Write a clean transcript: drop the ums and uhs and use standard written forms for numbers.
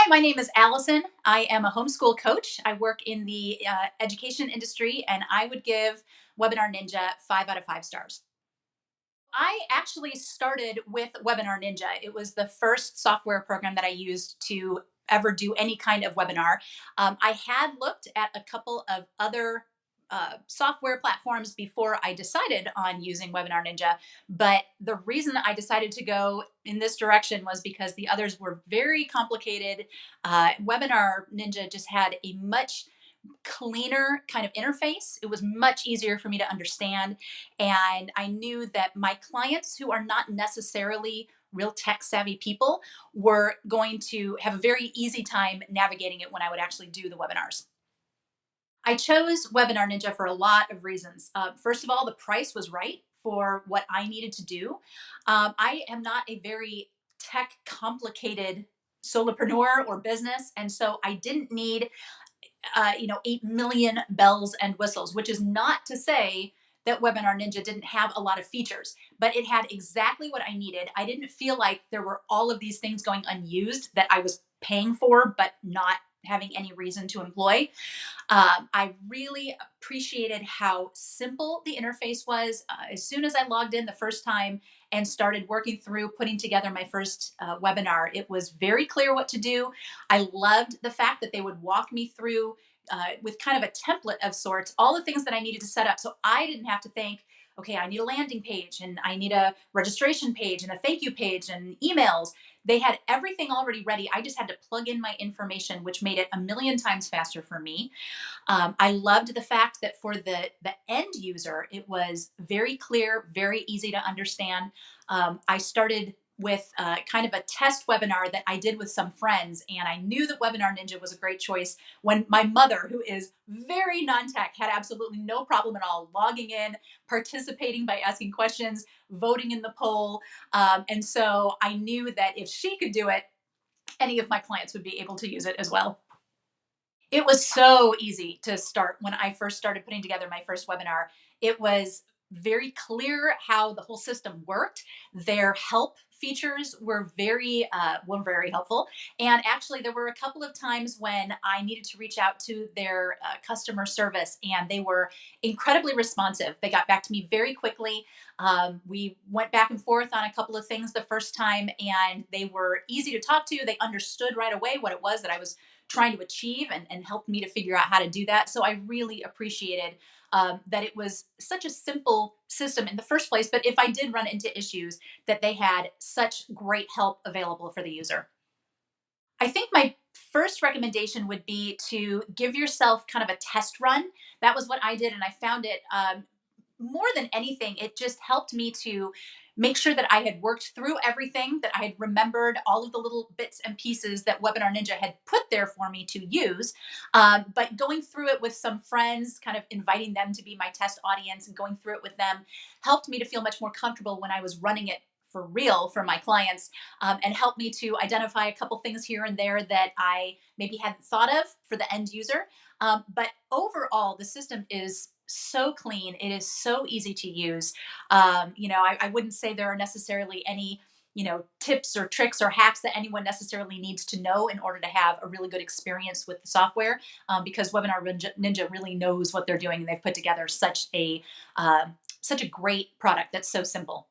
Hi, my name is Allison. I am a homeschool coach. I work in the education industry, and I would give WebinarNinja 5 out of 5 stars. I actually started with WebinarNinja. It was the first software program that I used to ever do any kind of webinar. I had looked at a couple of other software platforms before I decided on using Webinar Ninja. But the reason I decided to go in this direction was because the others were very complicated. Webinar Ninja just had a much cleaner kind of interface. It was much easier for me to understand. And I knew that my clients, who are not necessarily real tech savvy people, were going to have a very easy time navigating it when I would actually do the webinars. I chose Webinar Ninja for a lot of reasons. First of all, the price was right for what I needed to do. I am not a very tech complicated solopreneur or business, and so I didn't need 8 million bells and whistles, which is not to say that Webinar Ninja didn't have a lot of features, but it had exactly what I needed. I didn't feel like there were all of these things going unused that I was paying for, but not having any reason to employ. I really appreciated how simple the interface was. As soon as I logged in the first time and started working through putting together my first webinar, it was very clear what to do. I loved the fact that they would walk me through with kind of a template of sorts, all the things that I needed to set up. So I didn't have to think, okay, I need a landing page and I need a registration page and a thank you page and emails. They had everything already ready. I just had to plug in my information, which made it a million times faster for me. I loved the fact that for the end user, it was very clear, very easy to understand. I started with kind of a test webinar that I did with some friends, and I knew that Webinar Ninja was a great choice when my mother, who is very non-tech, had absolutely no problem at all logging in, participating by asking questions, voting in the poll. And so I knew that if she could do it, any of my clients would be able to use it as well. It was so easy to start when I first started putting together my first webinar. It was very clear how the whole system worked. Their help features were very helpful. And actually, there were a couple of times when I needed to reach out to their customer service, and they were incredibly responsive. They got back to me very quickly. We went back and forth on a couple of things the first time, and they were easy to talk to. They understood right away what it was that I was trying to achieve and helped me to figure out how to do that. So I really appreciated that it was such a simple system in the first place. But if I did run into issues, that they had such great help available for the user. I think my first recommendation would be to give yourself kind of a test run. That was what I did, and I found it more than anything, it just helped me to make sure that I had worked through everything, that I had remembered all of the little bits and pieces that Webinar Ninja had put there for me to use. But going through it with some friends, kind of inviting them to be my test audience and going through it with them helped me to feel much more comfortable when I was running it for real for my clients, and helped me to identify a couple things here and there that I maybe hadn't thought of for the end user. But overall, the system is so clean. It is so easy to use. I wouldn't say there are necessarily any, tips or tricks or hacks that anyone necessarily needs to know in order to have a really good experience with the software, because Webinar Ninja really knows what they're doing, and they've put together such a great product that's so simple.